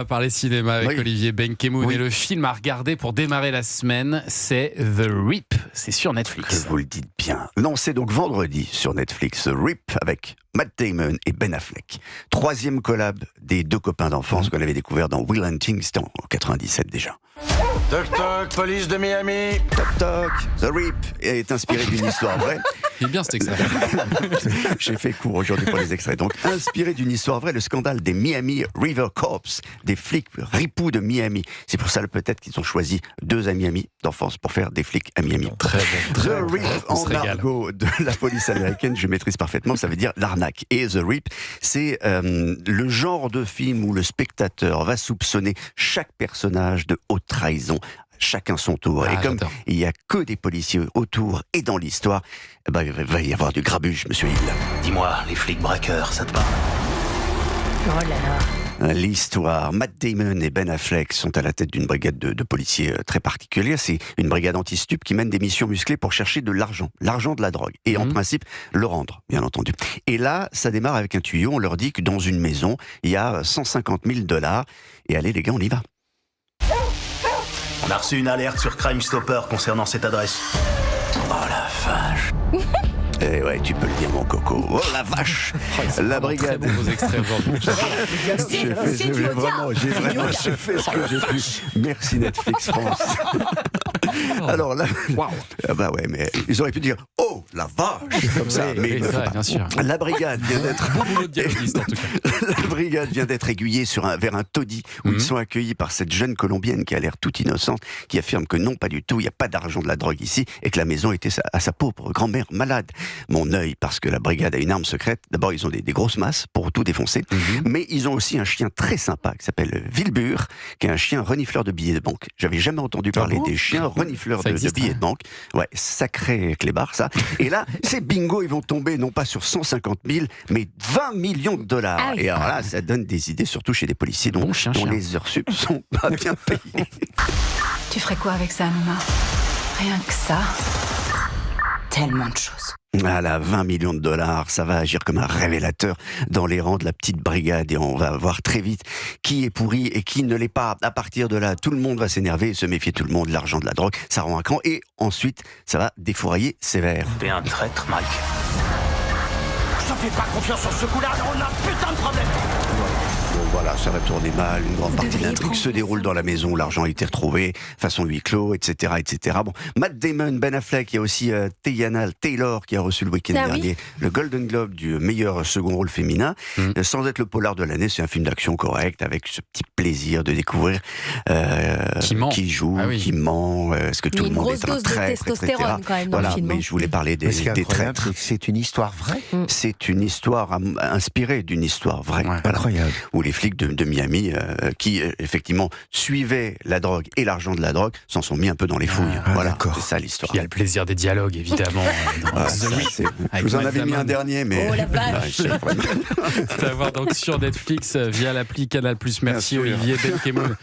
On va parler cinéma avec Olivier Benkemoun. Oui. Et le film à regarder pour démarrer la semaine, c'est The Rip. C'est sur Netflix. Que vous le dites bien. Non, c'est donc vendredi sur Netflix. The Rip avec Matt Damon et Ben Affleck. 3e collab des deux copains d'enfance qu'on avait découvert dans Will Hunting, c'était en 97 déjà. Toc toc, police de Miami. Toc toc, The Rip est inspiré d'une histoire vraie. Il est bien cet extrait. J'ai fait court aujourd'hui pour les extraits. Donc, inspiré d'une histoire vraie, le scandale des Miami River Corps, des flics ripoux de Miami. C'est pour ça peut-être qu'ils ont choisi 2 à Miami d'enfance pour faire des flics à Miami. Très bon. The Rip, On se en régale. argot de la police américaine, je maîtrise parfaitement, ça veut dire l'arnaque. Et The Rip, c'est le genre de film où le spectateur va soupçonner chaque personnage de haute trahison. Chacun son tour. Ah, et comme j'adore. il n'y a que des policiers autour et dans l'histoire, il va y avoir du grabuge, monsieur Hill. Dis-moi, les flics braqueurs, ça te parle? Oh là là. L'histoire. Matt Damon et Ben Affleck sont à la tête d'une brigade de policiers très particulière. C'est une brigade anti-stup qui mène des missions musclées pour chercher de l'argent de la drogue. Et en principe, le rendre, bien entendu. Et là, ça démarre avec un tuyau. On leur dit que dans une maison, il y a 150 000 $. Et allez, les gars, on y va. On a reçu une alerte sur Crime Stopper concernant cette adresse. Oh la vache. Eh ouais, tu peux le dire, mon coco. Oh la vache! La Très brigade. bon vos extraits aujourd'hui. J'ai vraiment fait ce que j'ai pu. Merci Netflix France. Alors là, ah bah ouais, mais ils auraient pu dire oh la vache comme ça, mais Oui, ils ne c'est font vrai, pas. bien sûr. La brigade vient d'être Bon boulot de dialoguiste en tout cas. la brigade vient d'être aiguillée vers un taudis où ils sont accueillis par cette jeune Colombienne qui a l'air toute innocente, qui affirme que non, pas du tout, il n'y a pas d'argent de la drogue ici et que la maison était à sa pauvre grand-mère malade. Mon œil, parce que la brigade a une arme secrète. D'abord, ils ont des grosses masses pour tout défoncer, mais ils ont aussi un chien très sympa qui s'appelle Wilbur, qui est un chien renifleur de billets de banque. J'avais jamais entendu parler des chiens renifleurs Ça de existe, billets de banque. Ouais, sacré clébard ça. Et là, c'est bingo, ils vont tomber non pas sur 150 000, mais 20 millions de $. Ah oui. Et alors là, ça donne des idées, surtout chez des policiers dont Bon chien. les heures sup sont pas bien payées. Tu ferais quoi avec ça, Noma? Rien que ça. Tellement de choses. Voilà, 20 millions de $, ça va agir comme un révélateur dans les rangs de la petite brigade et on va voir très vite qui est pourri et qui ne l'est pas. À partir de là, tout le monde va s'énerver, se méfier tout le monde, l'argent de la drogue, ça rend un cran et ensuite, ça va défourailler sévère. T'es un traître, Mike. Je te fais pas confiance sur ce coup-là, on a putain de problème. Bon voilà, ça va tourner mal, une grande partie de l'intrigue se déroule dans la maison, l'argent a été retrouvé, façon huis clos, etc., etc. Bon, Matt Damon, Ben Affleck, il y a aussi Teyana Taylor qui a reçu le week-end dernier le Golden Globe du meilleur second rôle féminin. Sans être le polar de l'année, c'est un film d'action correct, avec ce petit plaisir de découvrir qui joue, qui ment, est-ce que tout le monde est un traître, Il y a une grosse dose de testostérone quand même dans le film. Mais je voulais parler des traîtres. C'est une histoire vraie. C'est une histoire inspirée d'une histoire vraie. Ouais. Voilà. Incroyable. Où les flics de Miami, qui effectivement suivaient la drogue et l'argent de la drogue, s'en sont mis un peu dans les fouilles. Voilà, c'est ça l'histoire. Il y a le plaisir des dialogues évidemment. dans Ça, The Rip. je Avec vous en Matt avais mis Damon. un dernier, mais... Oh la vache. Ouais, C'est à voir donc sur Netflix via l'appli Canal+. Merci sûr. Olivier Benkemoun.